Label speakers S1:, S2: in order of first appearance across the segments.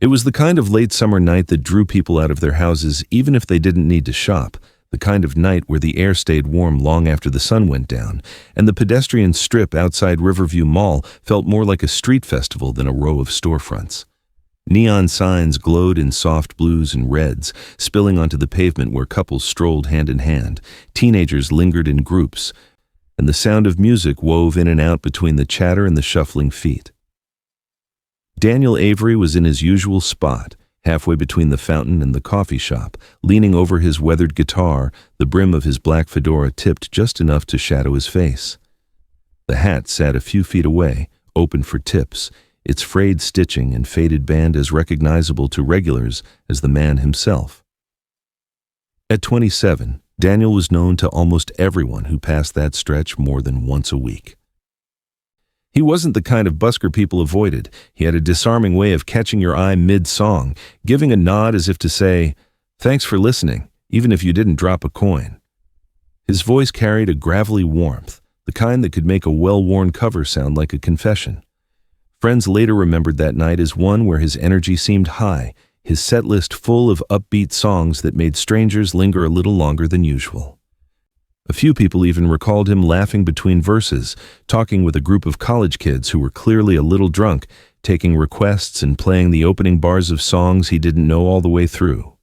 S1: It was the kind of late summer night that drew people out of their houses even if they didn't need to shop, the kind of night where the air stayed warm long after the sun went down, and the pedestrian strip outside Riverview Mall felt more like a street festival than a row of storefronts. Neon signs glowed in soft blues and reds, spilling onto the pavement where couples strolled hand in hand, teenagers lingered in groups, and the sound of music wove in and out between the chatter and the shuffling feet. Daniel Avery was in his usual spot, halfway between the fountain and the coffee shop, leaning over his weathered guitar, the brim of his black fedora tipped just enough to shadow his face. The hat sat a few feet away, open for tips, its frayed stitching and faded band as recognizable to regulars as the man himself. At 27, Daniel was known to almost everyone who passed that stretch more than once a week. He wasn't the kind of busker people avoided. He had a disarming way of catching your eye mid-song, giving a nod as if to say, "Thanks for listening, even if you didn't drop a coin." His voice carried a gravelly warmth, the kind that could make a well-worn cover sound like a confession. Friends later remembered that night as one where his energy seemed high, his set list full of upbeat songs that made strangers linger a little longer than usual. A few people even recalled him laughing between verses, talking with a group of college kids who were clearly a little drunk, taking requests and playing the opening bars of songs he didn't know all the way through.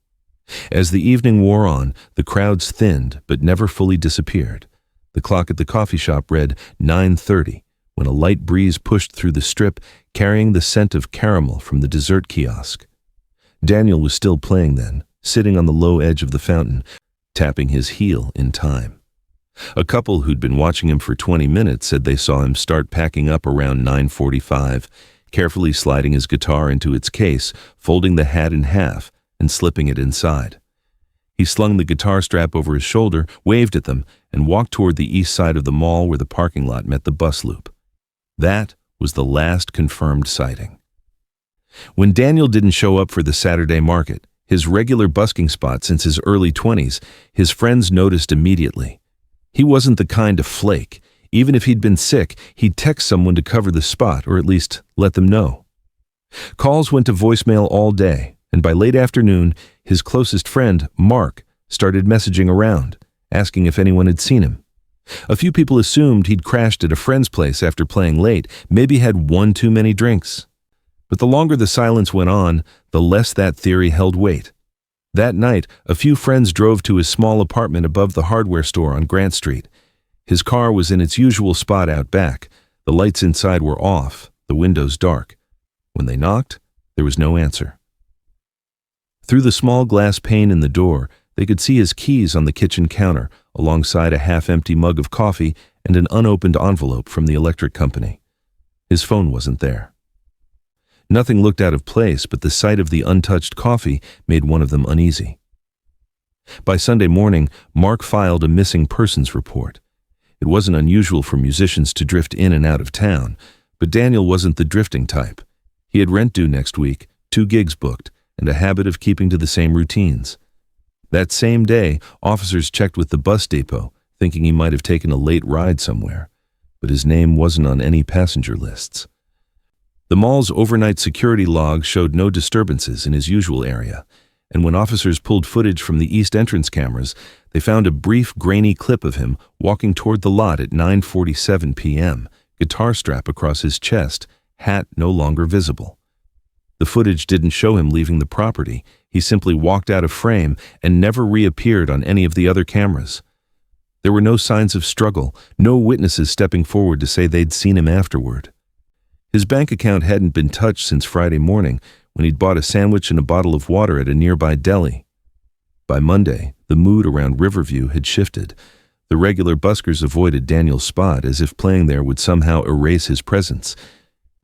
S1: As the evening wore on, the crowds thinned but never fully disappeared. The clock at the coffee shop read 9:30 when a light breeze pushed through the strip, carrying the scent of caramel from the dessert kiosk. Daniel was still playing then, sitting on the low edge of the fountain, tapping his heel in time. A couple who'd been watching him for 20 minutes said they saw him start packing up around 9:45, carefully sliding his guitar into its case, folding the hat in half, and slipping it inside. He slung the guitar strap over his shoulder, waved at them, and walked toward the east side of the mall where the parking lot met the bus loop. That was the last confirmed sighting. When Daniel didn't show up for the Saturday market, his regular busking spot since his early 20s, his friends noticed immediately. He wasn't the kind to flake. Even if he'd been sick, he'd text someone to cover the spot, or at least let them know. Calls went to voicemail all day, and by late afternoon, his closest friend, Mark, started messaging around, asking if anyone had seen him. A few people assumed he'd crashed at a friend's place after playing late, maybe had one too many drinks. But the longer the silence went on, the less that theory held weight. That night, a few friends drove to his small apartment above the hardware store on Grant Street. His car was in its usual spot out back. The lights inside were off, the windows dark. When they knocked, there was no answer. Through the small glass pane in the door, they could see his keys on the kitchen counter, alongside a half-empty mug of coffee and an unopened envelope from the electric company. His phone wasn't there. Nothing looked out of place, but the sight of the untouched coffee made one of them uneasy. By Sunday morning, Mark filed a missing persons report. It wasn't unusual for musicians to drift in and out of town, but Daniel wasn't the drifting type. He had rent due next week, 2 gigs booked, and a habit of keeping to the same routines. That same day, officers checked with the bus depot, thinking he might have taken a late ride somewhere, but his name wasn't on any passenger lists. The mall's overnight security log showed no disturbances in his usual area, and when officers pulled footage from the east entrance cameras, they found a brief, grainy clip of him walking toward the lot at 9:47 p.m., guitar strap across his chest, hat no longer visible. The footage didn't show him leaving the property. He simply walked out of frame and never reappeared on any of the other cameras. There were no signs of struggle, no witnesses stepping forward to say they'd seen him afterward. His bank account hadn't been touched since Friday morning, when he'd bought a sandwich and a bottle of water at a nearby deli. By Monday, the mood around Riverview had shifted. The regular buskers avoided Daniel's spot as if playing there would somehow erase his presence.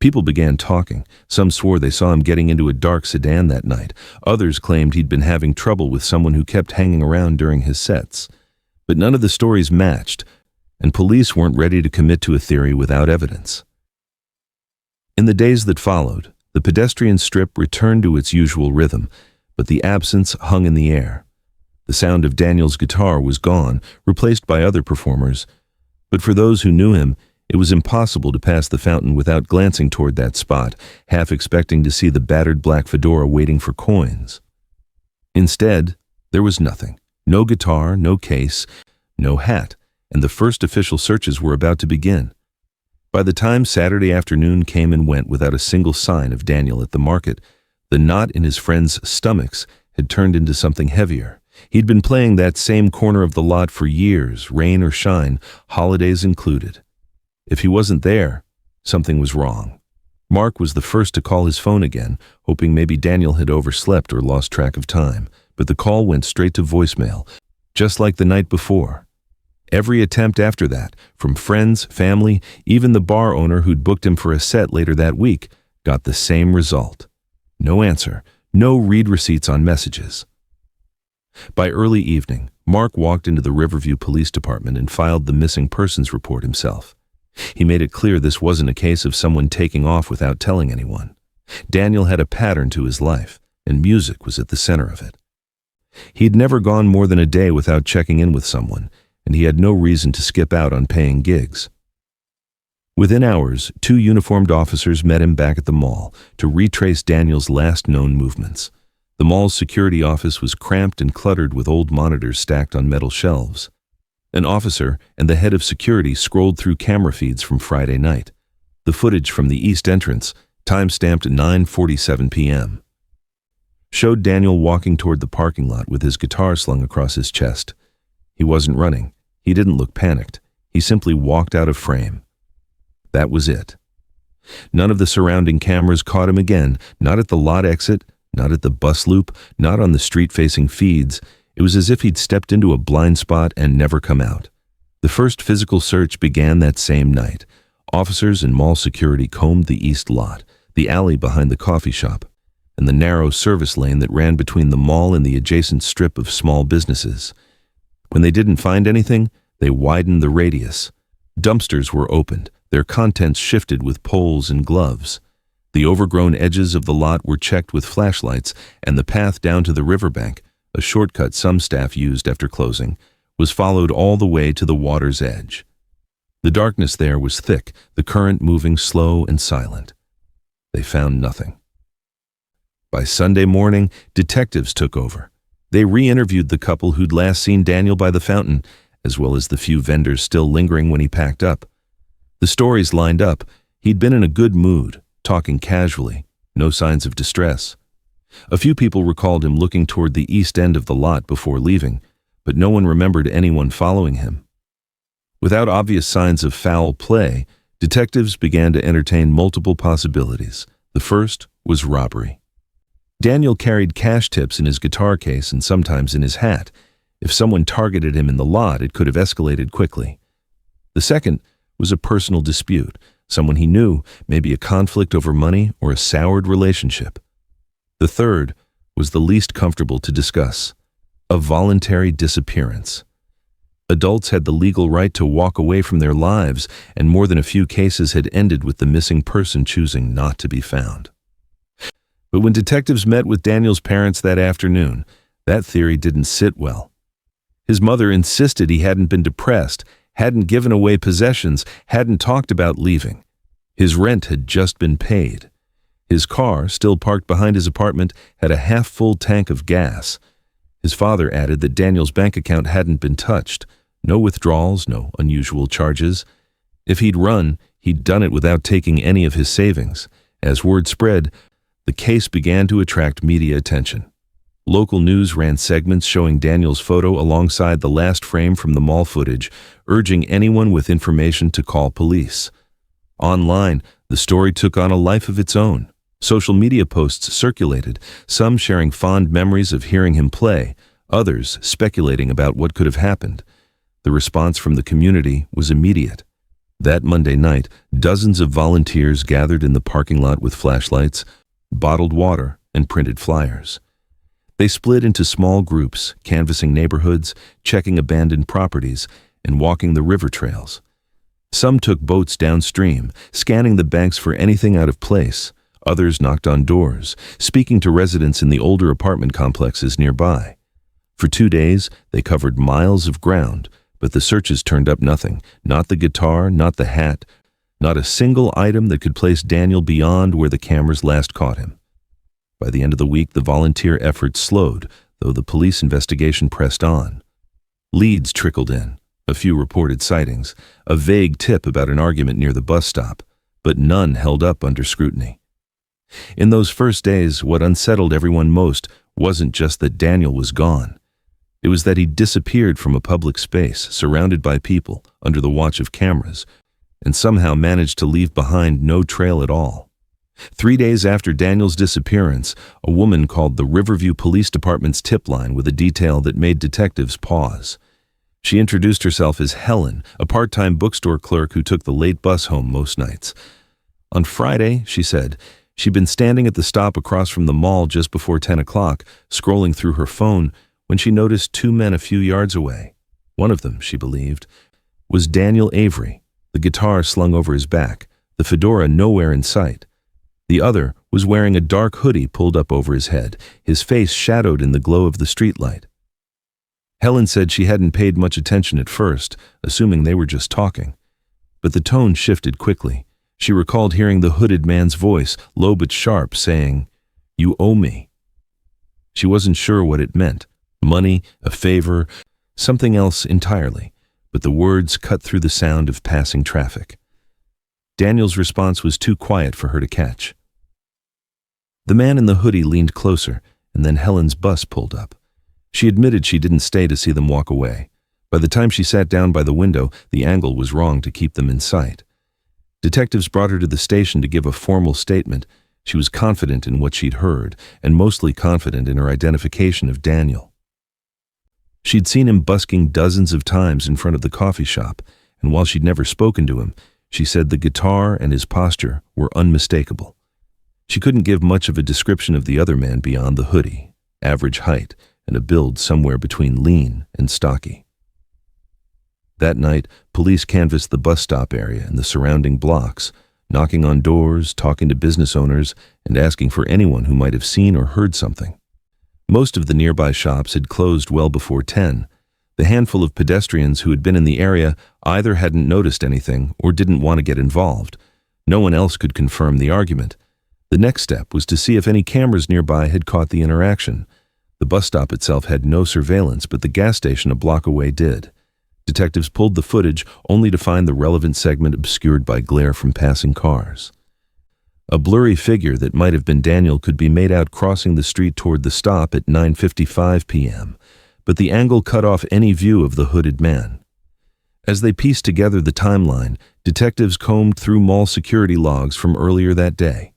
S1: People began talking. Some swore they saw him getting into a dark sedan that night. Others claimed he'd been having trouble with someone who kept hanging around during his sets. But none of the stories matched, and police weren't ready to commit to a theory without evidence. In the days that followed, the pedestrian strip returned to its usual rhythm, but the absence hung in the air. The sound of Daniel's guitar was gone, replaced by other performers, but for those who knew him, It was impossible to pass the fountain without glancing toward that spot, half expecting to see the battered black fedora waiting for coins. Instead, there was nothing. No guitar, no case, no hat, and the first official searches were about to begin. By the time Saturday afternoon came and went without a single sign of Daniel at the market, the knot in his friends' stomachs had turned into something heavier. He'd been playing that same corner of the lot for years, rain or shine, holidays included. If he wasn't there, something was wrong. Mark was the first to call his phone again, hoping maybe Daniel had overslept or lost track of time, but the call went straight to voicemail, just like the night before. Every attempt after that, from friends, family, even the bar owner who'd booked him for a set later that week, got the same result. No answer, no read receipts on messages. By early evening, Mark walked into the Riverview Police Department and filed the missing persons report himself. He made it clear this wasn't a case of someone taking off without telling anyone. Daniel had a pattern to his life, and music was at the center of it. He'd never gone more than a day without checking in with someone, and he had no reason to skip out on paying gigs. Within hours, 2 uniformed officers met him back at the mall to retrace Daniel's last known movements. The mall's security office was cramped and cluttered with old monitors stacked on metal shelves. An officer and the head of security scrolled through camera feeds from Friday night. The footage from the east entrance, time-stamped at 9:47 p.m., showed Daniel walking toward the parking lot with his guitar slung across his chest. He wasn't running. He didn't look panicked. He simply walked out of frame. That was it. None of the surrounding cameras caught him again, not at the lot exit, not at the bus loop, not on the street-facing feeds. It was as if he'd stepped into a blind spot and never come out. The first physical search began that same night. Officers and mall security combed the east lot, the alley behind the coffee shop, and the narrow service lane that ran between the mall and the adjacent strip of small businesses. When they didn't find anything, they widened the radius. Dumpsters were opened, their contents shifted with poles and gloves. The overgrown edges of the lot were checked with flashlights, and the path down to the riverbank, a shortcut some staff used after closing, was followed all the way to the water's edge. The darkness there was thick, the current moving slow and silent. They found nothing. By Sunday morning, detectives took over. They re-interviewed the couple who'd last seen Daniel by the fountain, as well as the few vendors still lingering when he packed up. The stories lined up. He'd been in a good mood, talking casually, no signs of distress. A few people recalled him looking toward the east end of the lot before leaving, but no one remembered anyone following him. Without obvious signs of foul play, detectives began to entertain multiple possibilities. The first was robbery. Daniel carried cash tips in his guitar case and sometimes in his hat. If someone targeted him in the lot, it could have escalated quickly. The second was a personal dispute, someone he knew, maybe a conflict over money or a soured relationship. The third was the least comfortable to discuss, a voluntary disappearance. Adults had the legal right to walk away from their lives, and more than a few cases had ended with the missing person choosing not to be found. But when detectives met with Daniel's parents that afternoon, that theory didn't sit well. His mother insisted he hadn't been depressed, hadn't given away possessions, hadn't talked about leaving. His rent had just been paid. His car, still parked behind his apartment, had a half-full tank of gas. His father added that Daniel's bank account hadn't been touched. No withdrawals, no unusual charges. If he'd run, he'd done it without taking any of his savings. As word spread, the case began to attract media attention. Local news ran segments showing Daniel's photo alongside the last frame from the mall footage, urging anyone with information to call police. Online, the story took on a life of its own. Social media posts circulated, some sharing fond memories of hearing him play, others speculating about what could have happened. The response from the community was immediate. That Monday night, dozens of volunteers gathered in the parking lot with flashlights, bottled water, and printed flyers. They split into small groups, canvassing neighborhoods, checking abandoned properties, and walking the river trails. Some took boats downstream, scanning the banks for anything out of place. Others knocked on doors, speaking to residents in the older apartment complexes nearby. For 2 days, they covered miles of ground, but the searches turned up nothing. Not the guitar, not the hat, Not a single item that could place Daniel beyond where the cameras last caught him. By the end of the week, the volunteer effort slowed, though the police investigation pressed on. Leads trickled in, a few reported sightings, a vague tip about an argument near the bus stop, but none held up under scrutiny. In those first days, what unsettled everyone most wasn't just that Daniel was gone. It was that he disappeared from a public space, surrounded by people, under the watch of cameras, and somehow managed to leave behind no trail at all. 3 days after Daniel's disappearance, a woman called the Riverview Police Department's tip line with a detail that made detectives pause. She introduced herself as Helen, a part-time bookstore clerk who took the late bus home most nights. On Friday, she said, she'd been standing at the stop across from the mall just before 10 o'clock, scrolling through her phone, when she noticed 2 men a few yards away. One of them, she believed, was Daniel Avery, the guitar slung over his back, the fedora nowhere in sight. The other was wearing a dark hoodie pulled up over his head, his face shadowed in the glow of the streetlight. Helen said she hadn't paid much attention at first, assuming they were just talking. But the tone shifted quickly. She recalled hearing the hooded man's voice, low but sharp, saying, "You owe me." She wasn't sure what it meant. Money, a favor, something else entirely, but the words cut through the sound of passing traffic. Daniel's response was too quiet for her to catch. The man in the hoodie leaned closer, and then Helen's bus pulled up. She admitted she didn't stay to see them walk away. By the time she sat down by the window, the angle was wrong to keep them in sight. Detectives brought her to the station to give a formal statement. She was confident in what she'd heard, and mostly confident in her identification of Daniel. She'd seen him busking dozens of times in front of the coffee shop, and while she'd never spoken to him, she said the guitar and his posture were unmistakable. She couldn't give much of a description of the other man beyond the hoodie, average height, and a build somewhere between lean and stocky. That night, police canvassed the bus stop area and the surrounding blocks, knocking on doors, talking to business owners, and asking for anyone who might have seen or heard something. Most of the nearby shops had closed well before 10. The handful of pedestrians who had been in the area either hadn't noticed anything or didn't want to get involved. No one else could confirm the argument. The next step was to see if any cameras nearby had caught the interaction. The bus stop itself had no surveillance, but the gas station a block away did. Detectives pulled the footage only to find the relevant segment obscured by glare from passing cars. A blurry figure that might have been Daniel could be made out crossing the street toward the stop at 9:55 p.m., but the angle cut off any view of the hooded man. As they pieced together the timeline, detectives combed through mall security logs from earlier that day.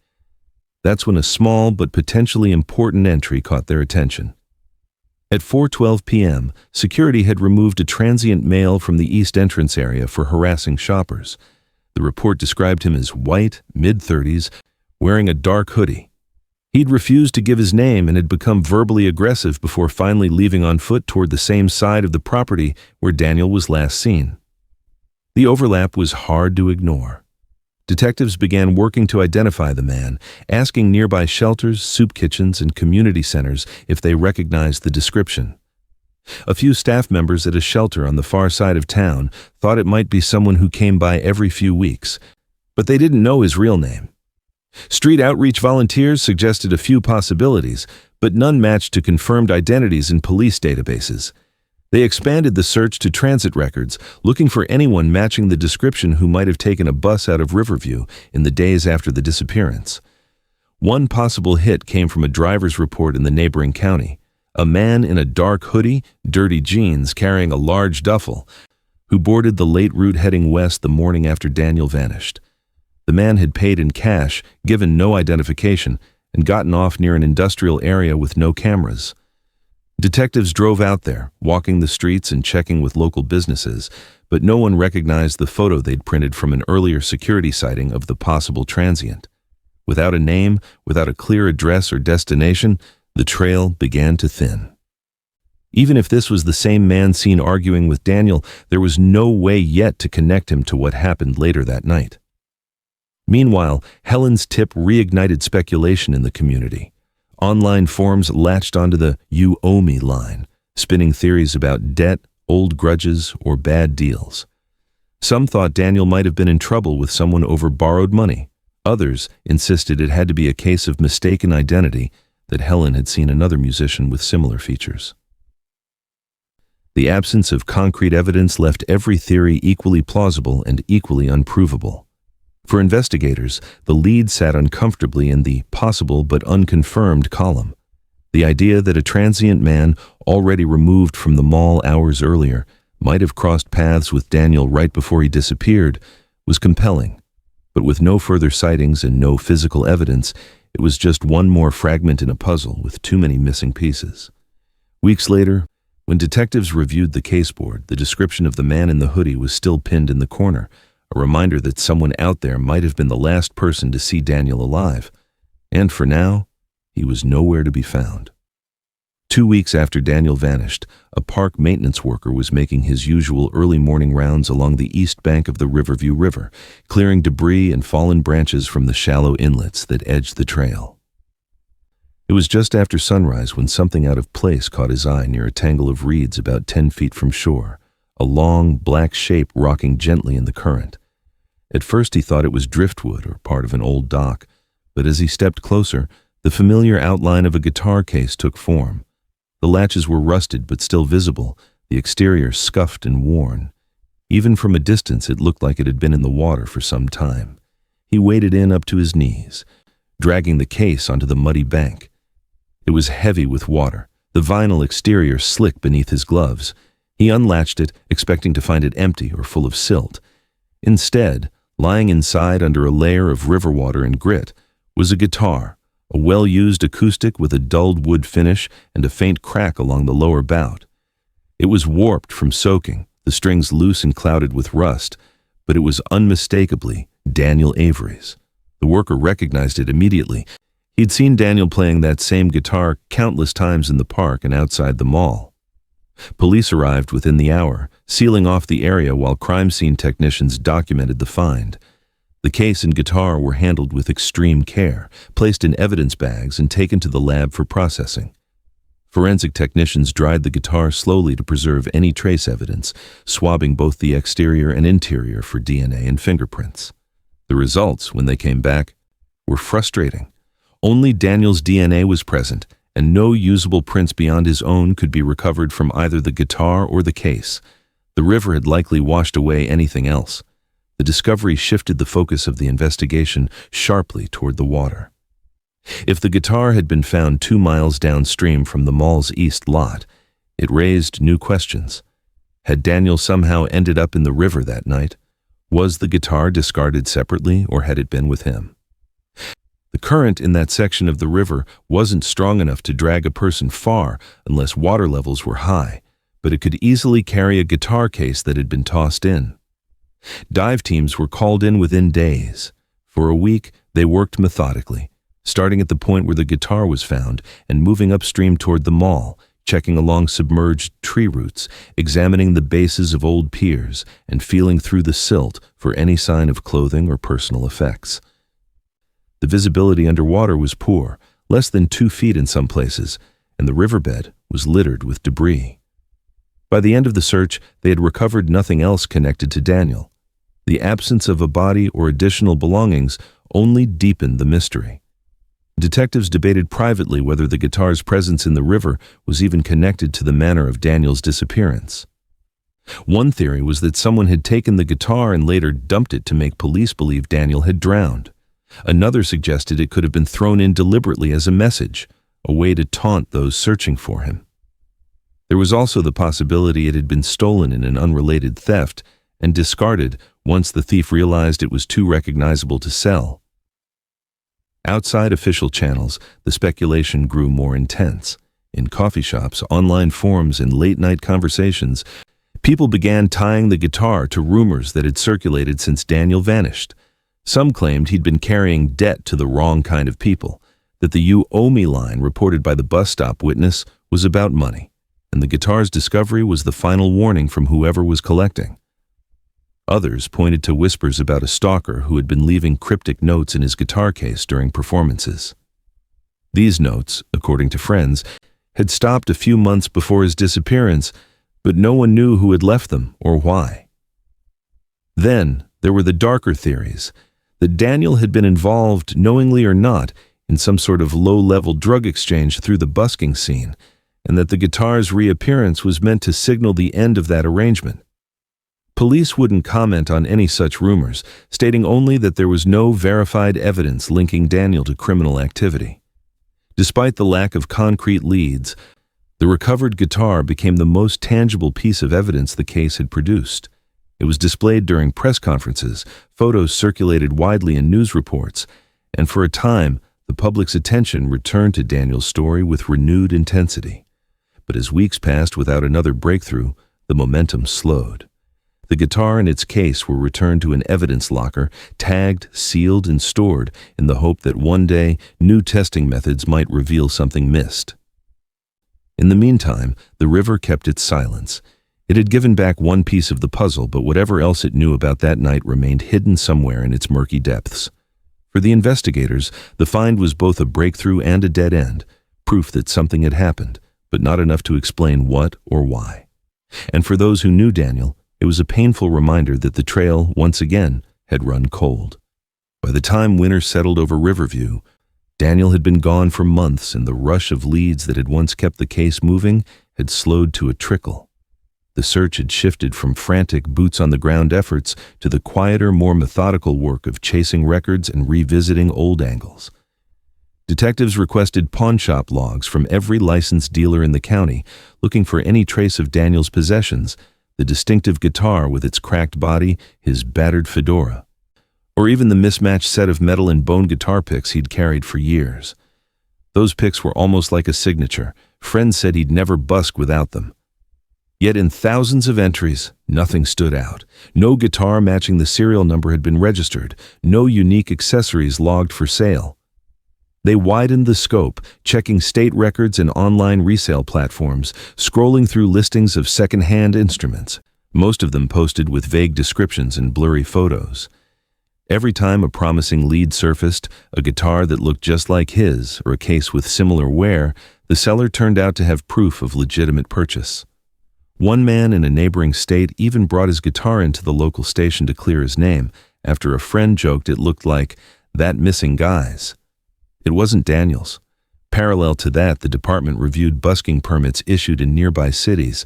S1: That's when a small but potentially important entry caught their attention. At 4:12 p.m., security had removed a transient male from the east entrance area for harassing shoppers. The report described him as white, mid-30s, wearing a dark hoodie. He'd refused to give his name and had become verbally aggressive before finally leaving on foot toward the same side of the property where Daniel was last seen. The overlap was hard to ignore. Detectives began working to identify the man, asking nearby shelters, soup kitchens, and community centers if they recognized the description. A few staff members at a shelter on the far side of town thought it might be someone who came by every few weeks, but they didn't know his real name. Street outreach volunteers suggested a few possibilities, but none matched to confirmed identities in police databases. They expanded the search to transit records, looking for anyone matching the description who might have taken a bus out of Riverview in the days after the disappearance. One possible hit came from a driver's report in the neighboring county. A man in a dark hoodie, dirty jeans, carrying a large duffel, who boarded the late route heading west the morning after Daniel vanished. The man had paid in cash, given no identification, and gotten off near an industrial area with no cameras. Detectives drove out there, walking the streets and checking with local businesses, but no one recognized the photo they'd printed from an earlier security sighting of the possible transient. Without a name, without a clear address or destination, the trail began to thin. Even if this was the same man seen arguing with Daniel, there was no way yet to connect him to what happened later that night. Meanwhile, Helen's tip reignited speculation in the community. Online forums latched onto the "you owe me" line, spinning theories about debt, old grudges, or bad deals. Some thought Daniel might have been in trouble with someone over borrowed money. Others insisted it had to be a case of mistaken identity, that Helen had seen another musician with similar features. The absence of concrete evidence left every theory equally plausible and equally unprovable. For investigators, the lead sat uncomfortably in the possible but unconfirmed column. The idea that a transient man, already removed from the mall hours earlier, might have crossed paths with Daniel right before he disappeared was compelling. But with no further sightings and no physical evidence, it was just one more fragment in a puzzle with too many missing pieces. Weeks later, when detectives reviewed the caseboard, the description of the man in the hoodie was still pinned in the corner, a reminder that someone out there might have been the last person to see Daniel alive. And for now, he was nowhere to be found. 2 weeks after Daniel vanished, a park maintenance worker was making his usual early morning rounds along the east bank of the Riverview River, clearing debris and fallen branches from the shallow inlets that edged the trail. It was just after sunrise when something out of place caught his eye near a tangle of reeds about 10 feet from shore, a long, black shape rocking gently in the current. At first he thought it was driftwood or part of an old dock, but as he stepped closer, the familiar outline of a guitar case took form. The latches were rusted but still visible, the exterior scuffed and worn. Even from a distance it looked like it had been in the water for some time. He waded in up to his knees, dragging the case onto the muddy bank. It was heavy with water, the vinyl exterior slick beneath his gloves. He unlatched it, expecting to find it empty or full of silt. Instead, lying inside under a layer of river water and grit, was a guitar, a well-used acoustic with a dulled wood finish and a faint crack along the lower bout. It was warped from soaking, the strings loose and clouded with rust, but it was unmistakably Daniel Avery's. The worker recognized it immediately. He'd seen Daniel playing that same guitar countless times in the park and outside the mall. Police arrived within the hour, sealing off the area while crime scene technicians documented the find. The case and guitar were handled with extreme care, placed in evidence bags and taken to the lab for processing. Forensic technicians dried the guitar slowly to preserve any trace evidence, swabbing both the exterior and interior for DNA and fingerprints. The results, when they came back, were frustrating. Only Daniel's DNA was present, and no usable prints beyond his own could be recovered from either the guitar or the case. The river had likely washed away anything else. The discovery shifted the focus of the investigation sharply toward the water. If the guitar had been found 2 miles downstream from the mall's east lot, it raised new questions. Had Daniel somehow ended up in the river that night? Was the guitar discarded separately, or had it been with him? The current in that section of the river wasn't strong enough to drag a person far unless water levels were high, but it could easily carry a guitar case that had been tossed in. Dive teams were called in within days. For a week, they worked methodically, starting at the point where the guitar was found and moving upstream toward the mall, checking along submerged tree roots, examining the bases of old piers, and feeling through the silt for any sign of clothing or personal effects. The visibility underwater was poor, less than 2 feet in some places, and the riverbed was littered with debris. By the end of the search, they had recovered nothing else connected to Daniel. The absence of a body or additional belongings only deepened the mystery. Detectives debated privately whether the guitar's presence in the river was even connected to the manner of Daniel's disappearance. One theory was that someone had taken the guitar and later dumped it to make police believe Daniel had drowned. Another suggested it could have been thrown in deliberately as a message, a way to taunt those searching for him. There was also the possibility it had been stolen in an unrelated theft and discarded once the thief realized it was too recognizable to sell. Outside official channels, the speculation grew more intense. In coffee shops, online forums, and late-night conversations, people began tying the guitar to rumors that had circulated since Daniel vanished. Some claimed he'd been carrying debt to the wrong kind of people, that the "you owe me" line reported by the bus stop witness was about money, and the guitar's discovery was the final warning from whoever was collecting. Others pointed to whispers about a stalker who had been leaving cryptic notes in his guitar case during performances. These notes, according to friends, had stopped a few months before his disappearance, but no one knew who had left them or why. Then there were the darker theories, that Daniel had been involved, knowingly or not, in some sort of low-level drug exchange through the busking scene, and that the guitar's reappearance was meant to signal the end of that arrangement. Police wouldn't comment on any such rumors, stating only that there was no verified evidence linking Daniel to criminal activity. Despite the lack of concrete leads, the recovered guitar became the most tangible piece of evidence the case had produced. It was displayed during press conferences, photos circulated widely in news reports, and for a time, the public's attention returned to Daniel's story with renewed intensity. But as weeks passed without another breakthrough, the momentum slowed. The guitar and its case were returned to an evidence locker, tagged, sealed, and stored in the hope that one day new testing methods might reveal something missed. In the meantime, the river kept its silence. It had given back one piece of the puzzle, but whatever else it knew about that night remained hidden somewhere in its murky depths. For the investigators, the find was both a breakthrough and a dead end, proof that something had happened, but not enough to explain what or why. And for those who knew Daniel, it was a painful reminder that the trail, once again, had run cold. By the time winter settled over Riverview, Daniel had been gone for months, and the rush of leads that had once kept the case moving had slowed to a trickle. The search had shifted from frantic boots-on-the-ground efforts to the quieter, more methodical work of chasing records and revisiting old angles. Detectives requested pawnshop logs from every licensed dealer in the county, looking for any trace of Daniel's possessions, the distinctive guitar with its cracked body, his battered fedora, or even the mismatched set of metal and bone guitar picks he'd carried for years. Those picks were almost like a signature. Friends said he'd never busk without them. Yet in thousands of entries, nothing stood out. No guitar matching the serial number had been registered, no unique accessories logged for sale. They widened the scope, checking state records and online resale platforms, scrolling through listings of second-hand instruments, most of them posted with vague descriptions and blurry photos. Every time a promising lead surfaced, a guitar that looked just like his or a case with similar wear, the seller turned out to have proof of legitimate purchase. One man in a neighboring state even brought his guitar into the local station to clear his name, after a friend joked it looked like that missing guy's. It wasn't Daniel's. Parallel to that, the department reviewed busking permits issued in nearby cities,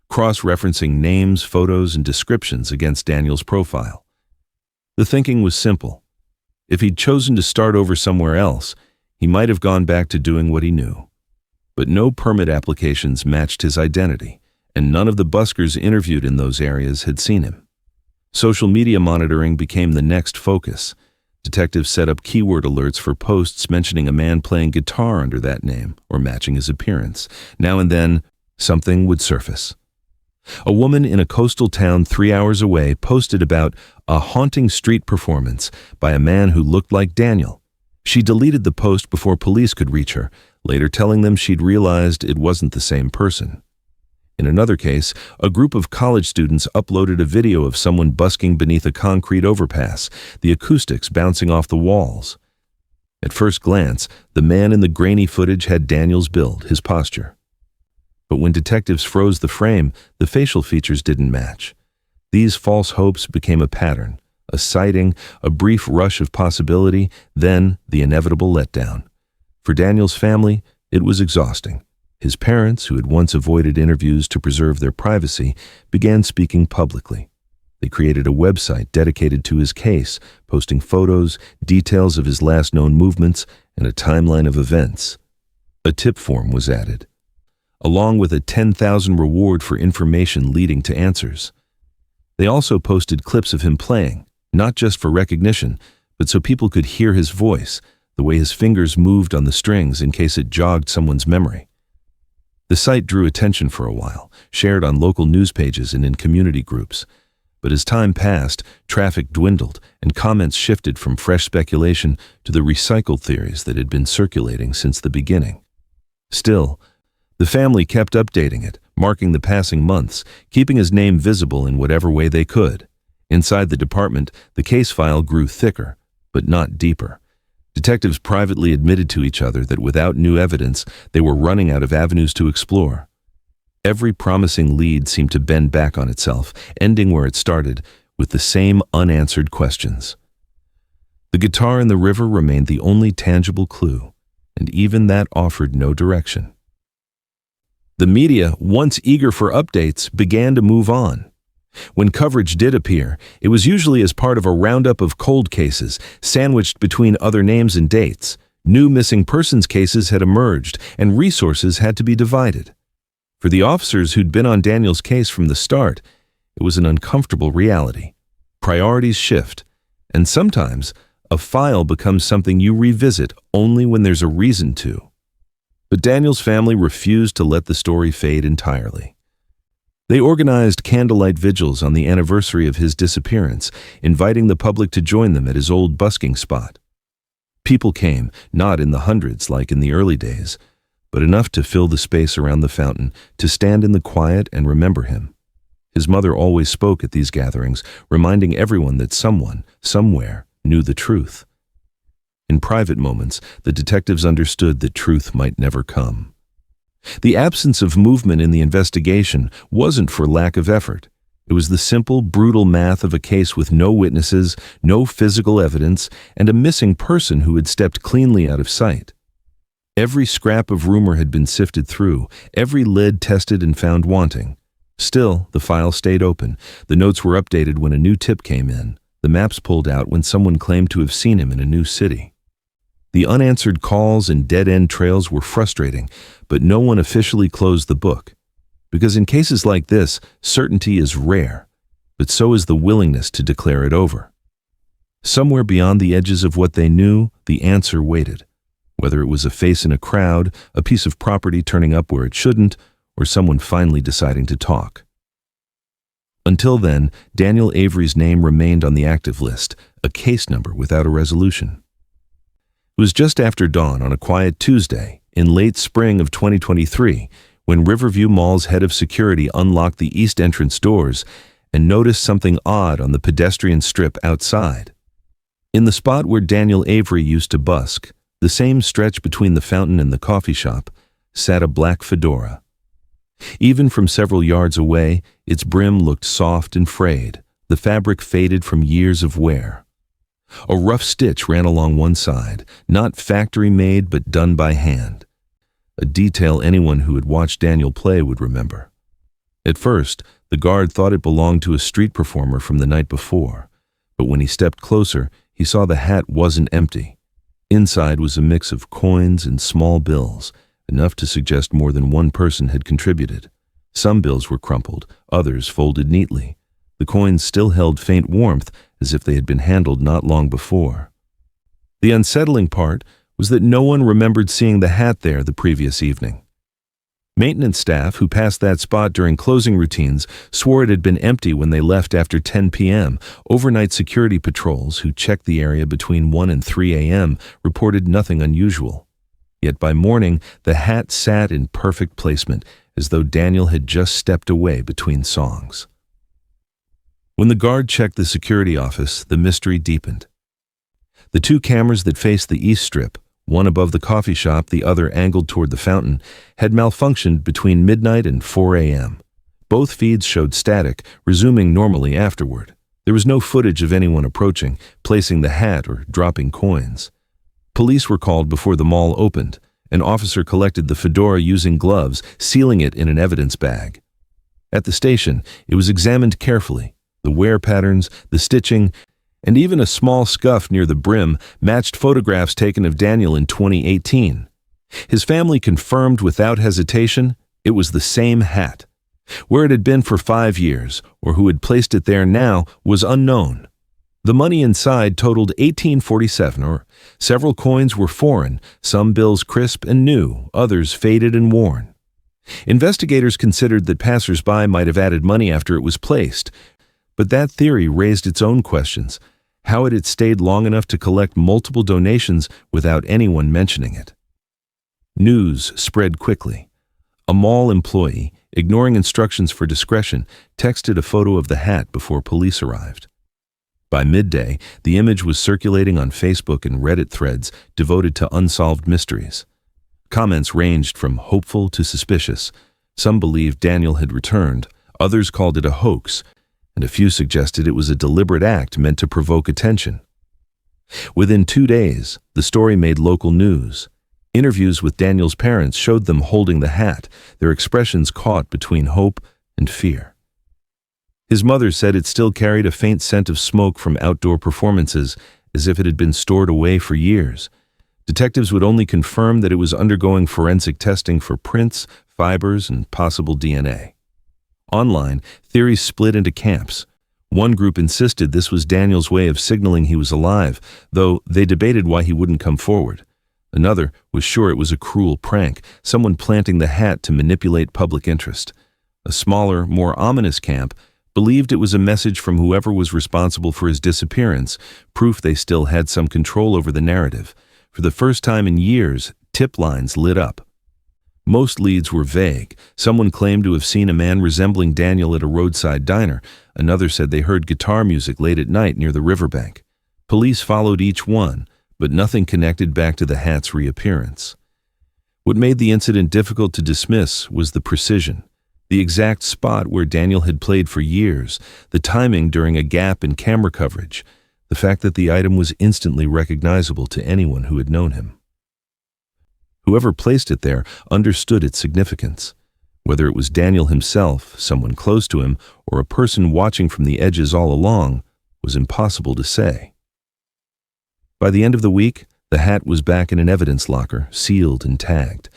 S1: cross-referencing names, photos, and descriptions against Daniel's profile. The thinking was simple. If he'd chosen to start over somewhere else, he might have gone back to doing what he knew. But no permit applications matched his identity, and none of the buskers interviewed in those areas had seen him. Social media monitoring became the next focus. Detectives set up keyword alerts for posts mentioning a man playing guitar under that name or matching his appearance. Now and then, something would surface. A woman in a coastal town 3 hours away posted about a haunting street performance by a man who looked like Daniel. She deleted the post before police could reach her, later telling them she'd realized it wasn't the same person. In another case, a group of college students uploaded a video of someone busking beneath a concrete overpass, the acoustics bouncing off the walls. At first glance, the man in the grainy footage had Daniel's build, his posture. But when detectives froze the frame, the facial features didn't match. These false hopes became a pattern, a sighting, a brief rush of possibility, then the inevitable letdown. For Daniel's family, it was exhausting. His parents, who had once avoided interviews to preserve their privacy, began speaking publicly. They created a website dedicated to his case, posting photos, details of his last known movements, and a timeline of events. A tip form was added, along with a $10,000 reward for information leading to answers. They also posted clips of him playing, not just for recognition, but so people could hear his voice, the way his fingers moved on the strings in case it jogged someone's memory. The site drew attention for a while, shared on local news pages and in community groups. But as time passed, traffic dwindled and comments shifted from fresh speculation to the recycled theories that had been circulating since the beginning. Still, the family kept updating it, marking the passing months, keeping his name visible in whatever way they could. Inside the department, the case file grew thicker, but not deeper. Detectives privately admitted to each other that without new evidence, they were running out of avenues to explore. Every promising lead seemed to bend back on itself, ending where it started, with the same unanswered questions. The guitar in the river remained the only tangible clue, and even that offered no direction. The media, once eager for updates, began to move on. When coverage did appear, it was usually as part of a roundup of cold cases, sandwiched between other names and dates. New missing persons cases had emerged, and resources had to be divided. For the officers who'd been on Daniel's case from the start, it was an uncomfortable reality. Priorities shift, and sometimes a file becomes something you revisit only when there's a reason to. But Daniel's family refused to let the story fade entirely. They organized candlelight vigils on the anniversary of his disappearance, inviting the public to join them at his old busking spot. People came, not in the hundreds like in the early days, but enough to fill the space around the fountain, to stand in the quiet and remember him. His mother always spoke at these gatherings, reminding everyone that someone, somewhere, knew the truth. In private moments, the detectives understood that truth might never come. The absence of movement in the investigation wasn't for lack of effort. It was the simple, brutal math of a case with no witnesses, no physical evidence, and a missing person who had stepped cleanly out of sight. Every scrap of rumor had been sifted through, every lid tested and found wanting. Still, the file stayed open. The notes were updated when a new tip came in. The maps pulled out when someone claimed to have seen him in a new city. The unanswered calls and dead-end trails were frustrating, but no one officially closed the book. Because in cases like this, certainty is rare, but so is the willingness to declare it over. Somewhere beyond the edges of what they knew, the answer waited. Whether it was a face in a crowd, a piece of property turning up where it shouldn't, or someone finally deciding to talk. Until then, Daniel Avery's name remained on the active list, a case number without a resolution. It was just after dawn on a quiet Tuesday, in late spring of 2023, when Riverview Mall's head of security unlocked the east entrance doors and noticed something odd on the pedestrian strip outside. In the spot where Daniel Avery used to busk, the same stretch between the fountain and the coffee shop, sat a black fedora. Even from several yards away, its brim looked soft and frayed, the fabric faded from years of wear. A rough stitch ran along one side, not factory-made but done by hand, a detail anyone who had watched Daniel play would remember. At first, the guard thought it belonged to a street performer from the night before, but when he stepped closer, he saw the hat wasn't empty. Inside was a mix of coins and small bills, enough to suggest more than one person had contributed. Some bills were crumpled, others folded neatly. The coins still held faint warmth, as if they had been handled not long before. The unsettling part was that no one remembered seeing the hat there the previous evening. Maintenance staff who passed that spot during closing routines swore it had been empty when they left after 10 p.m. Overnight security patrols who checked the area between 1 and 3 a.m. reported nothing unusual. Yet by morning, the hat sat in perfect placement, as though Daniel had just stepped away between songs. When the guard checked the security office, the mystery deepened. The two cameras that faced the east strip, one above the coffee shop, the other angled toward the fountain, had malfunctioned between midnight and 4 a.m. Both feeds showed static, resuming normally afterward. There was no footage of anyone approaching, placing the hat, or dropping coins. Police were called before the mall opened. An officer collected the fedora using gloves, sealing it in an evidence bag. At the station, it was examined carefully. The wear patterns, the stitching, and even a small scuff near the brim matched photographs taken of Daniel in 2018. His family confirmed without hesitation it was the same hat. Where it had been for 5 years, or who had placed it there now, was unknown. The money inside totaled $18.47, or several coins were foreign, some bills crisp and new, others faded and worn. Investigators considered that passers-by might have added money after it was placed, but that theory raised its own questions. How had it stayed long enough to collect multiple donations without anyone mentioning it? News spread quickly. A mall employee, ignoring instructions for discretion, texted a photo of the hat before police arrived. By midday, the image was circulating on Facebook and Reddit threads devoted to unsolved mysteries. Comments ranged from hopeful to suspicious. Some believed Daniel had returned, others called it a hoax, and a few suggested it was a deliberate act meant to provoke attention. Within 2 days, the story made local news. Interviews with Daniel's parents showed them holding the hat, their expressions caught between hope and fear. His mother said it still carried a faint scent of smoke from outdoor performances, as if it had been stored away for years. Detectives would only confirm that it was undergoing forensic testing for prints, fibers, and possible DNA. Online, theories split into camps. One group insisted this was Daniel's way of signaling he was alive, though they debated why he wouldn't come forward. Another was sure it was a cruel prank, someone planting the hat to manipulate public interest. A smaller, more ominous camp believed it was a message from whoever was responsible for his disappearance, proof they still had some control over the narrative. For the first time in years, tip lines lit up. Most leads were vague. Someone claimed to have seen a man resembling Daniel at a roadside diner. Another said they heard guitar music late at night near the riverbank. Police followed each one, but nothing connected back to the hat's reappearance. What made the incident difficult to dismiss was the precision. The exact spot where Daniel had played for years, the timing during a gap in camera coverage, the fact that the item was instantly recognizable to anyone who had known him. Whoever placed it there understood its significance. Whether it was Daniel himself, someone close to him, or a person watching from the edges all along, was impossible to say. By the end of the week, the hat was back in an evidence locker, sealed and tagged.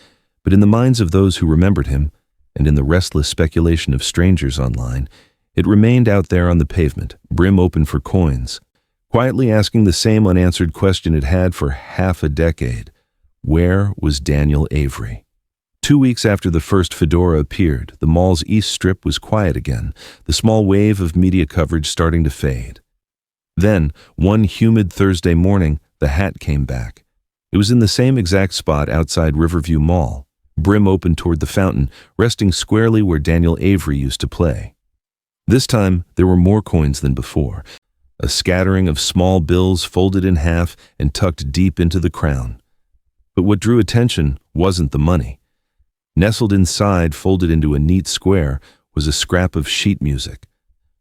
S1: But in the minds of those who remembered him, and in the restless speculation of strangers online, it remained out there on the pavement, brim open for coins, quietly asking the same unanswered question it had for half a decade. Where was Daniel Avery? 2 weeks after the first fedora appeared, the mall's east strip was quiet again, the small wave of media coverage starting to fade. Then, one humid Thursday morning, the hat came back. It was in the same exact spot outside Riverview Mall, brim open toward the fountain, resting squarely where Daniel Avery used to play. This time, there were more coins than before, a scattering of small bills folded in half and tucked deep into the crown. But what drew attention wasn't the money. Nestled inside, folded into a neat square, was a scrap of sheet music.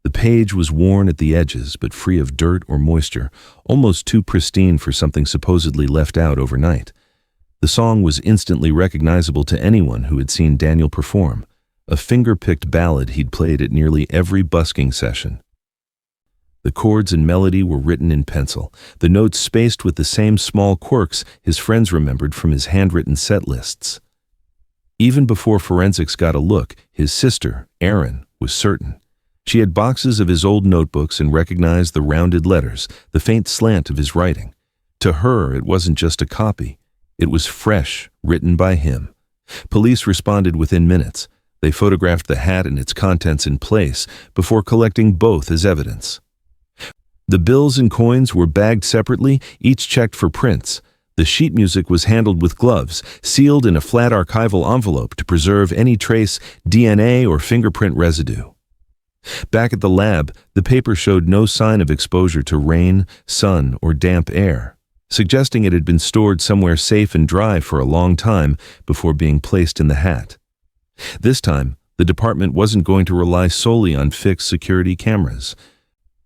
S1: The page was worn at the edges, but free of dirt or moisture, almost too pristine for something supposedly left out overnight. The song was instantly recognizable to anyone who had seen Daniel perform, a finger-picked ballad he'd played at nearly every busking session. The chords and melody were written in pencil, the notes spaced with the same small quirks his friends remembered from his handwritten set lists. Even before forensics got a look, his sister, Erin, was certain. She had boxes of his old notebooks and recognized the rounded letters, the faint slant of his writing. To her, it wasn't just a copy. It was fresh, written by him. Police responded within minutes. They photographed the hat and its contents in place before collecting both as evidence. The bills and coins were bagged separately, each checked for prints. The sheet music was handled with gloves, sealed in a flat archival envelope to preserve any trace DNA or fingerprint residue. Back at the lab, the paper showed no sign of exposure to rain, sun, or damp air, suggesting it had been stored somewhere safe and dry for a long time before being placed in the hat. This time, the department wasn't going to rely solely on fixed security cameras.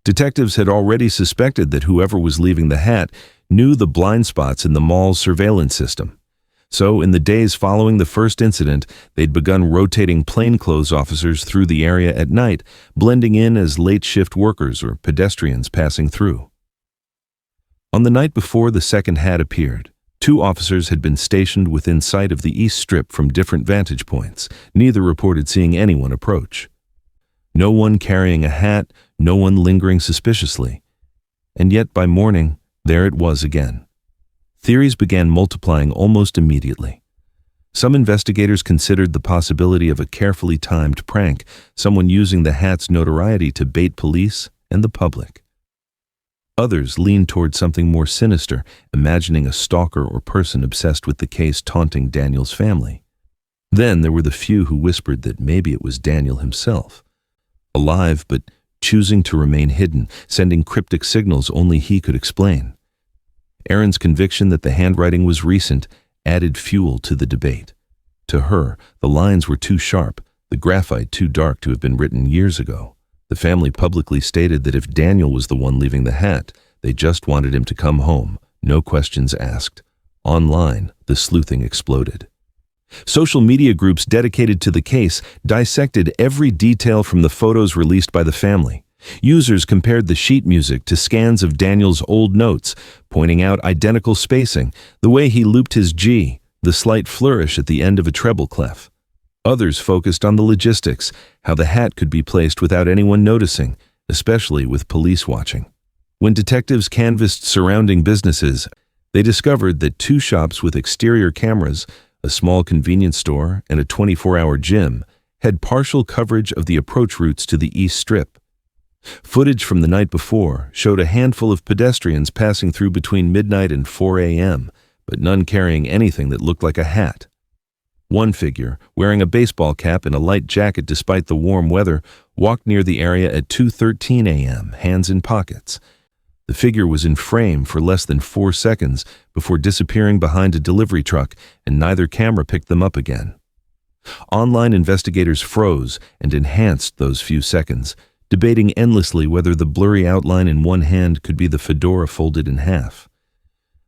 S1: Detectives had already suspected that whoever was leaving the hat knew the blind spots in the mall's surveillance system. So, in the days following the first incident, they'd begun rotating plainclothes officers through the area at night, blending in as late-shift workers or pedestrians passing through. On the night before the second hat appeared, 2 officers had been stationed within sight of the east strip from different vantage points. Neither reported seeing anyone approach. No one carrying a hat, no one lingering suspiciously. And yet by morning, there it was again. Theories began multiplying almost immediately. Some investigators considered the possibility of a carefully timed prank, someone using the hat's notoriety to bait police and the public. Others leaned toward something more sinister, imagining a stalker or person obsessed with the case taunting Daniel's family. Then there were the few who whispered that maybe it was Daniel himself. Alive, but choosing to remain hidden, sending cryptic signals only he could explain. Erin's conviction that the handwriting was recent added fuel to the debate. To her, the lines were too sharp, the graphite too dark to have been written years ago. The family publicly stated that if Daniel was the one leaving the hat, they just wanted him to come home, no questions asked. Online, the sleuthing exploded. Social media groups dedicated to the case dissected every detail from the photos released by the family. Users compared the sheet music to scans of Daniel's old notes, pointing out identical spacing, the way he looped his G, the slight flourish at the end of a treble clef. Others focused on the logistics, how the hat could be placed without anyone noticing, especially with police watching. When detectives canvassed surrounding businesses, they discovered that 2 shops with exterior cameras, a small convenience store, and a 24-hour gym had partial coverage of the approach routes to the East Strip. Footage from the night before showed a handful of pedestrians passing through between midnight and 4 a.m., but none carrying anything that looked like a hat. One figure, wearing a baseball cap and a light jacket despite the warm weather, walked near the area at 2:13 a.m., hands in pockets. The figure was in frame for less than 4 seconds before disappearing behind a delivery truck, and neither camera picked them up again. Online investigators froze and enhanced those few seconds, debating endlessly whether the blurry outline in one hand could be the fedora folded in half.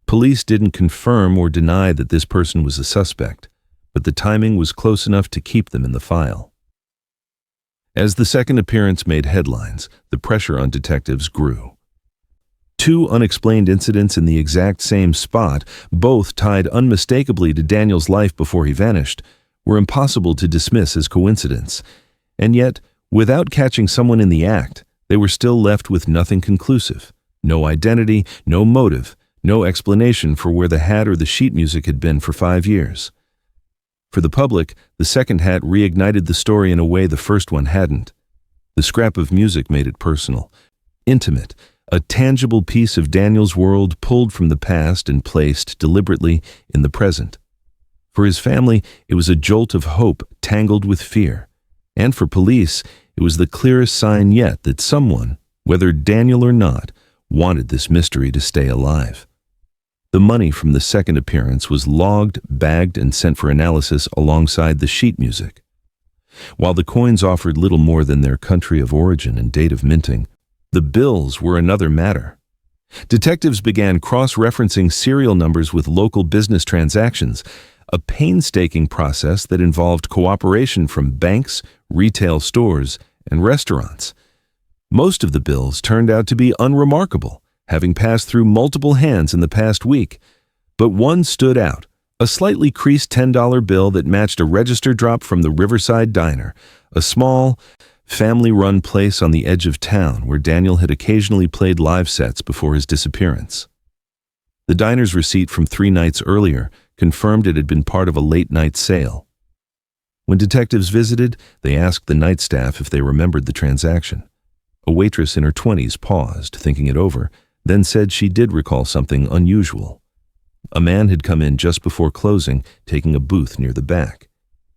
S1: Police didn't confirm or deny that this person was a suspect, but the timing was close enough to keep them in the file. As the second appearance made headlines, the pressure on detectives grew. 2 unexplained incidents in the exact same spot, both tied unmistakably to Daniel's life before he vanished, were impossible to dismiss as coincidence. And yet, without catching someone in the act, they were still left with nothing conclusive. No identity, no motive, no explanation for where the hat or the sheet music had been for 5 years. For the public, the second hat reignited the story in a way the first one hadn't. The scrap of music made it personal, intimate, a tangible piece of Daniel's world pulled from the past and placed deliberately in the present. For his family, it was a jolt of hope tangled with fear. And for police, it was the clearest sign yet that someone, whether Daniel or not, wanted this mystery to stay alive. The money from the second appearance was logged, bagged, and sent for analysis alongside the sheet music. While the coins offered little more than their country of origin and date of minting, the bills were another matter. Detectives began cross-referencing serial numbers with local business transactions, a painstaking process that involved cooperation from banks, retail stores, and restaurants. Most of the bills turned out to be unremarkable, having passed through multiple hands in the past week. But one stood out, a slightly creased $10 bill that matched a register drop from the Riverside Diner, a small, family-run place on the edge of town where Daniel had occasionally played live sets before his disappearance. The diner's receipt from 3 nights earlier confirmed it had been part of a late-night sale. When detectives visited, they asked the night staff if they remembered the transaction. A waitress in her 20s paused, thinking it over, then said she did recall something unusual. A man had come in just before closing, taking a booth near the back.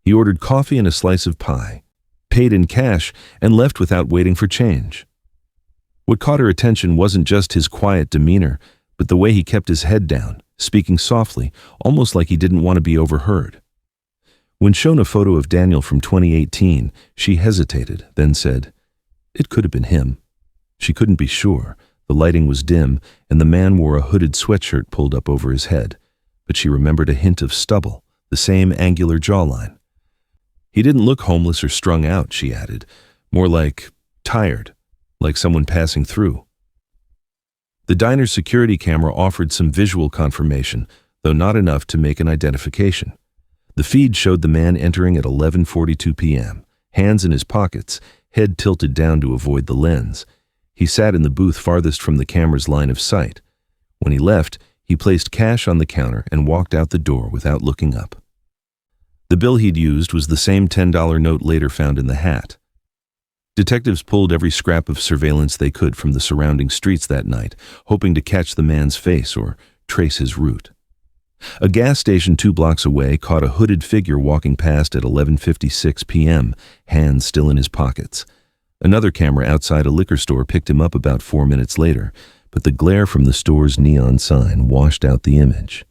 S1: He ordered coffee and a slice of pie, paid in cash, and left without waiting for change. What caught her attention wasn't just his quiet demeanor, but the way he kept his head down, speaking softly, almost like he didn't want to be overheard. When shown a photo of Daniel from 2018, she hesitated, then said, "It could have been him." She couldn't be sure. The lighting was dim, and the man wore a hooded sweatshirt pulled up over his head, but she remembered a hint of stubble, the same angular jawline. He didn't look homeless or strung out, she added, more like tired, like someone passing through. The diner's security camera offered some visual confirmation, though not enough to make an identification. The feed showed the man entering at 11:42 p.m., hands in his pockets, head tilted down to avoid the lens. He sat in the booth farthest from the camera's line of sight. When he left, he placed cash on the counter and walked out the door without looking up. The bill he'd used was the same $10 note later found in the hat. Detectives pulled every scrap of surveillance they could from the surrounding streets that night, hoping to catch the man's face or trace his route. A gas station 2 blocks away caught a hooded figure walking past at 11:56 p.m., hands still in his pockets. Another camera outside a liquor store picked him up about 4 minutes later, but the glare from the store's neon sign washed out the image.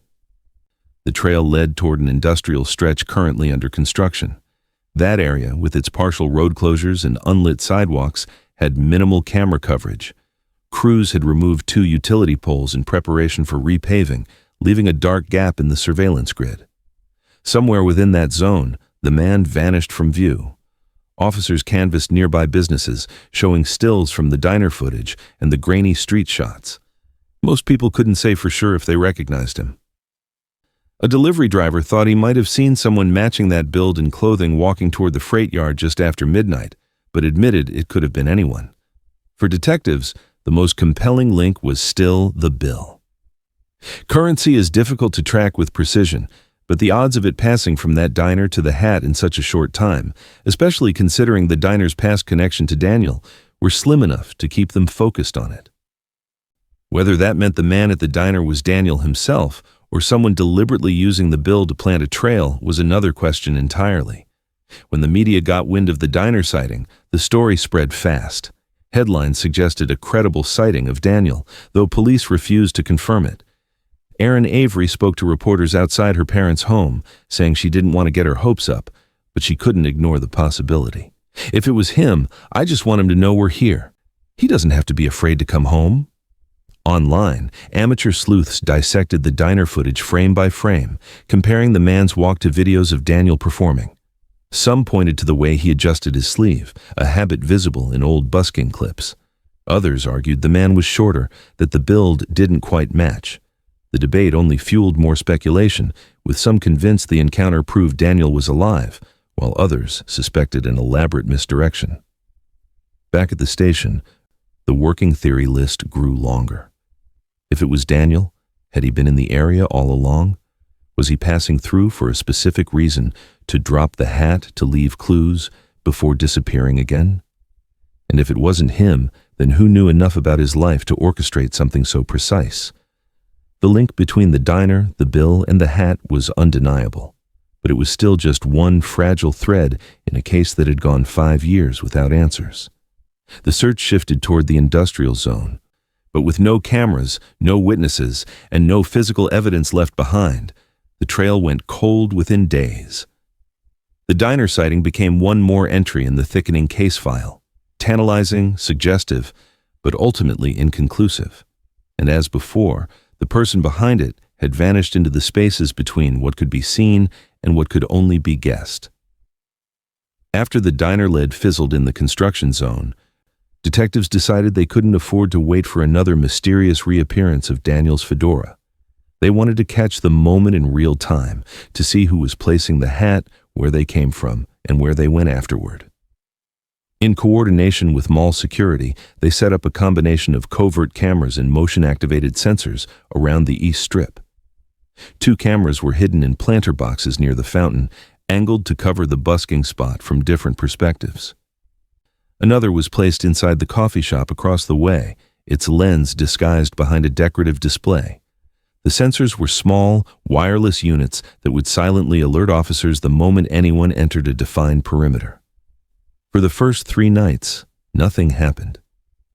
S1: The trail led toward an industrial stretch currently under construction. That area, with its partial road closures and unlit sidewalks, had minimal camera coverage. Crews had removed 2 utility poles in preparation for repaving, leaving a dark gap in the surveillance grid. Somewhere within that zone, the man vanished from view. Officers canvassed nearby businesses, showing stills from the diner footage and the grainy street shots. Most people couldn't say for sure if they recognized him. A delivery driver thought he might have seen someone matching that build and clothing walking toward the freight yard just after midnight, but admitted it could have been anyone. For detectives, the most compelling link was still the bill. Currency is difficult to track with precision, but the odds of it passing from that diner to the hat in such a short time, especially considering the diner's past connection to Daniel, were slim enough to keep them focused on it. Whether that meant the man at the diner was Daniel himself or someone deliberately using the bill to plant a trail was another question entirely. When the media got wind of the diner sighting, the story spread fast. Headlines suggested a credible sighting of Daniel, though police refused to confirm it. Erin Avery spoke to reporters outside her parents' home, saying she didn't want to get her hopes up, but she couldn't ignore the possibility. If it was him, I just want him to know we're here. He doesn't have to be afraid to come home. Online, amateur sleuths dissected the diner footage frame by frame, comparing the man's walk to videos of Daniel performing. Some pointed to the way he adjusted his sleeve, a habit visible in old busking clips. Others argued the man was shorter, that the build didn't quite match. The debate only fueled more speculation, with some convinced the encounter proved Daniel was alive, while others suspected an elaborate misdirection. Back at the station, the working theory list grew longer. If it was Daniel, had he been in the area all along? Was he passing through for a specific reason, to drop the hat to leave clues before disappearing again? And if it wasn't him, then who knew enough about his life to orchestrate something so precise? The link between the diner, the bill, and the hat was undeniable, but it was still just one fragile thread in a case that had gone 5 years without answers. The search shifted toward the industrial zone, but with no cameras, no witnesses, and no physical evidence left behind, the trail went cold within days. The diner sighting became one more entry in the thickening case file, tantalizing, suggestive, but ultimately inconclusive. And as before, the person behind it had vanished into the spaces between what could be seen and what could only be guessed. After the diner lid fizzled in the construction zone, detectives decided they couldn't afford to wait for another mysterious reappearance of Daniel's fedora. They wanted to catch the moment in real time, to see who was placing the hat, where they came from, and where they went afterward. In coordination with mall security, they set up a combination of covert cameras and motion-activated sensors around the East Strip. 2 cameras were hidden in planter boxes near the fountain, angled to cover the busking spot from different perspectives. Another was placed inside the coffee shop across the way, its lens disguised behind a decorative display. The sensors were small, wireless units that would silently alert officers the moment anyone entered a defined perimeter. For the first 3 nights, nothing happened.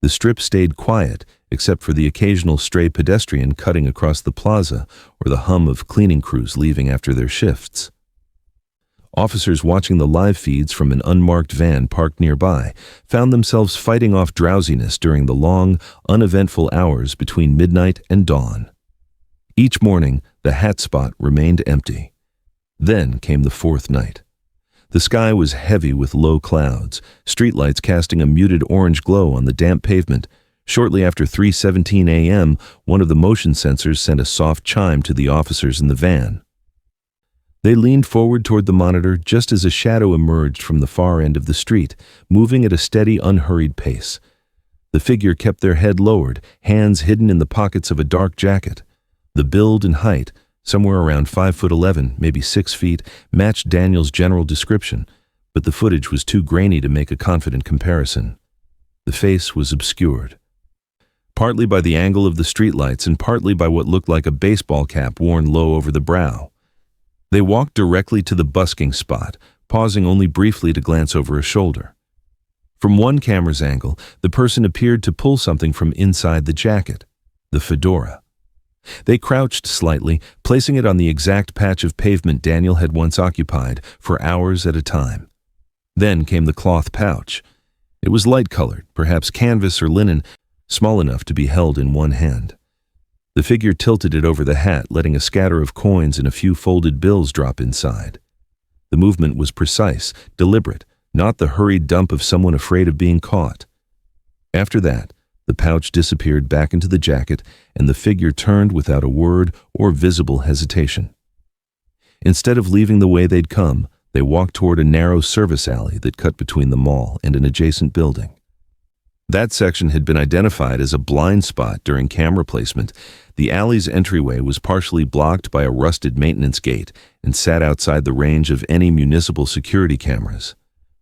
S1: The strip stayed quiet, except for the occasional stray pedestrian cutting across the plaza or the hum of cleaning crews leaving after their shifts. Officers watching the live feeds from an unmarked van parked nearby found themselves fighting off drowsiness during the long, uneventful hours between midnight and dawn. Each morning, the hat spot remained empty. Then came the 4th night. The sky was heavy with low clouds, streetlights casting a muted orange glow on the damp pavement. Shortly after 3:17 a.m., one of the motion sensors sent a soft chime to the officers in the van. They leaned forward toward the monitor just as a shadow emerged from the far end of the street, moving at a steady, unhurried pace. The figure kept their head lowered, hands hidden in the pockets of a dark jacket. The build and height, somewhere around 5'11", maybe 6 feet, matched Daniel's general description, but the footage was too grainy to make a confident comparison. The face was obscured, partly by the angle of the streetlights and partly by what looked like a baseball cap worn low over the brow. They walked directly to the busking spot, pausing only briefly to glance over a shoulder. From one camera's angle, the person appeared to pull something from inside the jacket, the fedora. They crouched slightly, placing it on the exact patch of pavement Daniel had once occupied for hours at a time. Then came the cloth pouch. It was light-colored, perhaps canvas or linen, small enough to be held in one hand. The figure tilted it over the hat, letting a scatter of coins and a few folded bills drop inside. The movement was precise, deliberate, not the hurried dump of someone afraid of being caught. After that, the pouch disappeared back into the jacket, and the figure turned without a word or visible hesitation. Instead of leaving the way they'd come, they walked toward a narrow service alley that cut between the mall and an adjacent building. That section had been identified as a blind spot during camera placement. The alley's entryway was partially blocked by a rusted maintenance gate and sat outside the range of any municipal security cameras.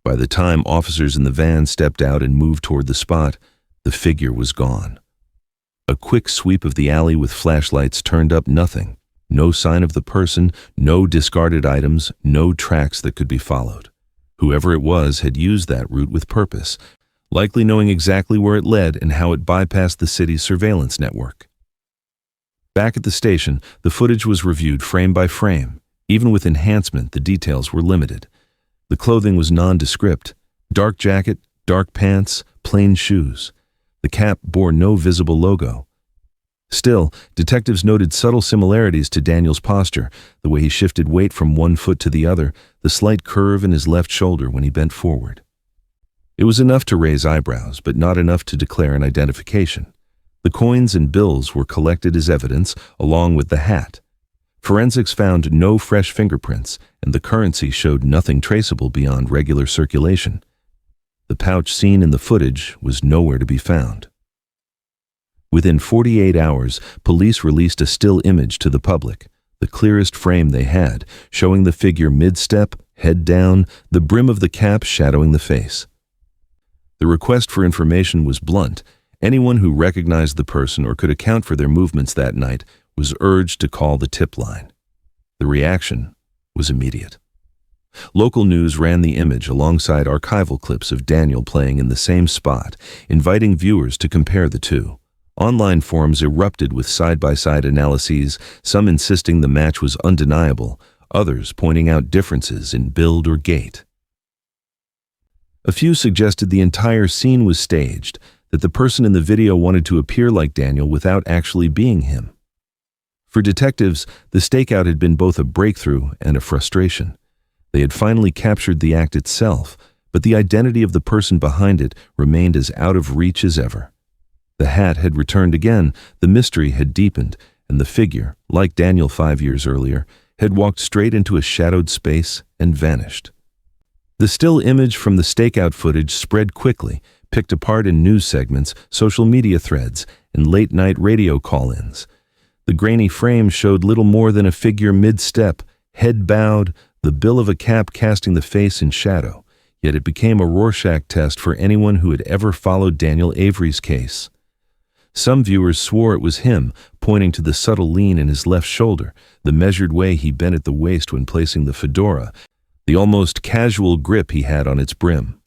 S1: By the time officers in the van stepped out and moved toward the spot, the figure was gone. A quick sweep of the alley with flashlights turned up nothing. No sign of the person, no discarded items, no tracks that could be followed. Whoever it was had used that route with purpose, likely knowing exactly where it led and how it bypassed the city's surveillance network. Back at the station, the footage was reviewed frame by frame. Even with enhancement, the details were limited. The clothing was nondescript: dark jacket, dark pants, plain shoes. The cap bore no visible logo. Still, detectives noted subtle similarities to Daniel's posture, the way he shifted weight from one foot to the other, the slight curve in his left shoulder when he bent forward. It was enough to raise eyebrows, but not enough to declare an identification. The coins and bills were collected as evidence, along with the hat. Forensics found no fresh fingerprints, and the currency showed nothing traceable beyond regular circulation. The pouch seen in the footage was nowhere to be found. Within 48 hours, police released a still image to the public, the clearest frame they had, showing the figure mid-step, head down, the brim of the cap shadowing the face. The request for information was blunt. Anyone who recognized the person or could account for their movements that night was urged to call the tip line. The reaction was immediate. Local news ran the image alongside archival clips of Daniel playing in the same spot, inviting viewers to compare the two. Online forums erupted with side-by-side analyses, some insisting the match was undeniable, others pointing out differences in build or gait. A few suggested the entire scene was staged, that the person in the video wanted to appear like Daniel without actually being him. For detectives, the stakeout had been both a breakthrough and a frustration. They had finally captured the act itself, but the identity of the person behind it remained as out of reach as ever. The hat had returned again, the mystery had deepened, and the figure, like Daniel 5 years earlier, had walked straight into a shadowed space and vanished. The still image from the stakeout footage spread quickly, picked apart in news segments, social media threads, and late-night radio call-ins. The grainy frame showed little more than a figure mid-step, head bowed, the bill of a cap casting the face in shadow, yet it became a Rorschach test for anyone who had ever followed Daniel Avery's case. Some viewers swore it was him, pointing to the subtle lean in his left shoulder, the measured way he bent at the waist when placing the fedora, the almost casual grip he had on its brim.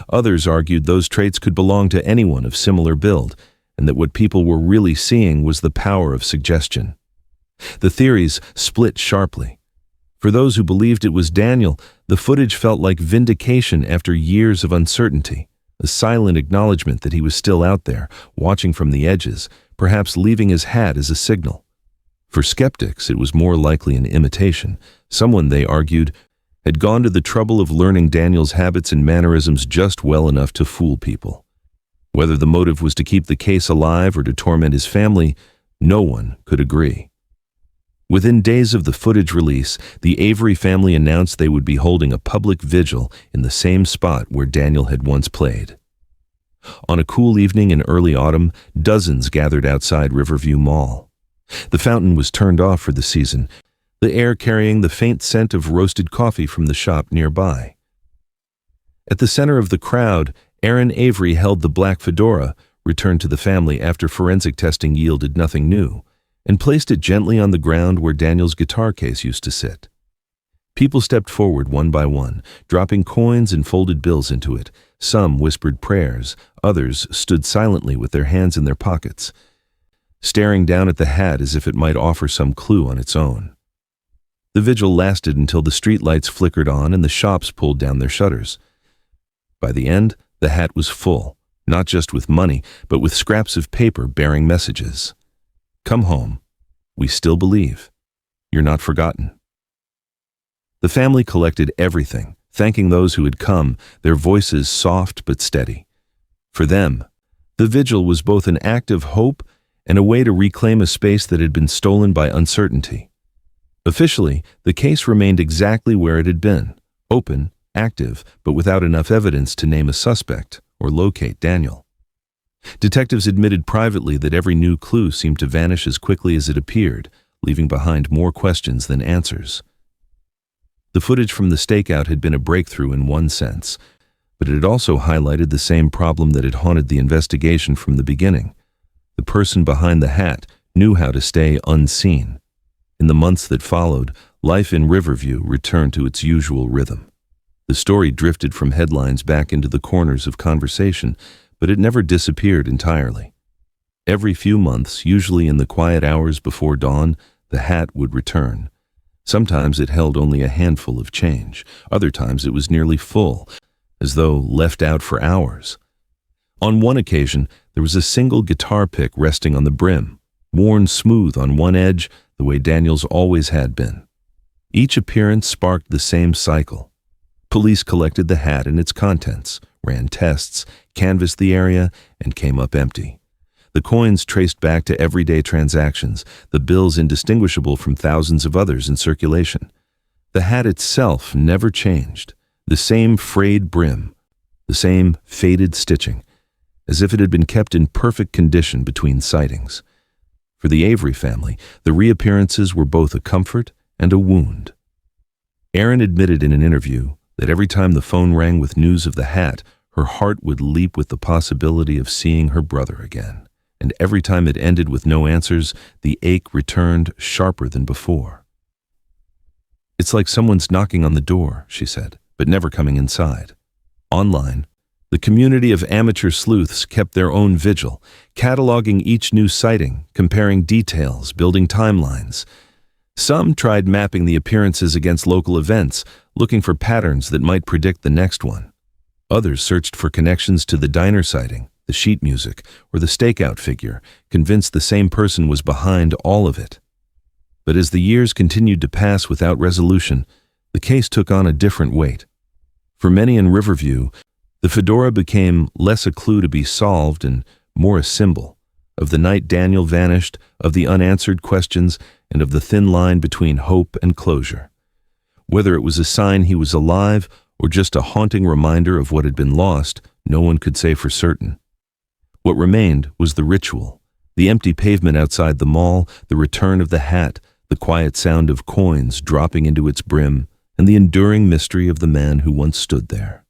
S1: Others argued those traits could belong to anyone of similar build, and that what people were really seeing was the power of suggestion. The theories split sharply. For those who believed it was Daniel, the footage felt like vindication after years of uncertainty, a silent acknowledgement that he was still out there, watching from the edges, perhaps leaving his hat as a signal. For skeptics, it was more likely an imitation. Someone, they argued, had gone to the trouble of learning Daniel's habits and mannerisms just well enough to fool people. Whether the motive was to keep the case alive or to torment his family, no one could agree. Within days of the footage release, the Avery family announced they would be holding a public vigil in the same spot where Daniel had once played. On a cool evening in early autumn, dozens gathered outside Riverview Mall. The fountain was turned off for the season, the air carrying the faint scent of roasted coffee from the shop nearby. At the center of the crowd, Aaron Avery held the black fedora, returned to the family after forensic testing yielded nothing new, and placed it gently on the ground where Daniel's guitar case used to sit. People stepped forward one by one, dropping coins and folded bills into it. Some whispered prayers, others stood silently with their hands in their pockets, staring down at the hat as if it might offer some clue on its own. The vigil lasted until the streetlights flickered on and the shops pulled down their shutters. By the end, The hat was full, not just with money, but with scraps of paper bearing messages. Come home. We still believe. You're not forgotten. The family collected everything, thanking those who had come, their voices soft but steady. For them, the vigil was both an act of hope and a way to reclaim a space that had been stolen by uncertainty. Officially, the case remained exactly where it had been, open, active, but without enough evidence to name a suspect or locate Daniel. Detectives admitted privately that every new clue seemed to vanish as quickly as it appeared, leaving behind more questions than answers. The footage from the stakeout had been a breakthrough in one sense, but it had also highlighted the same problem that had haunted the investigation from the beginning. The person behind the hat knew how to stay unseen. In the months that followed, life in Riverview returned to its usual rhythm. The story drifted from headlines back into the corners of conversation, but it never disappeared entirely. Every few months, usually in the quiet hours before dawn, the hat would return. Sometimes it held only a handful of change. Other times it was nearly full, as though left out for hours. On one occasion, there was a single guitar pick resting on the brim, worn smooth on one edge the way Daniel's always had been. Each appearance sparked the same cycle. Police collected the hat and its contents, ran tests, canvassed the area, and came up empty. The coins traced back to everyday transactions, the bills indistinguishable from thousands of others in circulation. The hat itself never changed, the same frayed brim, the same faded stitching, as if it had been kept in perfect condition between sightings. For the Avery family, the reappearances were both a comfort and a wound. Erin admitted in an interview that every time the phone rang with news of the hat, her heart would leap with the possibility of seeing her brother again. And every time it ended with no answers, the ache returned sharper than before. It's like someone's knocking on the door, she said, but never coming inside. Online, the community of amateur sleuths kept their own vigil, cataloging each new sighting, comparing details, building timelines. Some tried mapping the appearances against local events, looking for patterns that might predict the next one. Others searched for connections to the diner sighting, the sheet music, or the stakeout figure, convinced the same person was behind all of it. But as the years continued to pass without resolution, the case took on a different weight. For many in Riverview, the fedora became less a clue to be solved and more a symbol of the night Daniel vanished, of the unanswered questions, and of the thin line between hope and closure. Whether it was a sign he was alive or just a haunting reminder of what had been lost, no one could say for certain. What remained was the ritual, the empty pavement outside the mall, the return of the hat, the quiet sound of coins dropping into its brim, and the enduring mystery of the man who once stood there.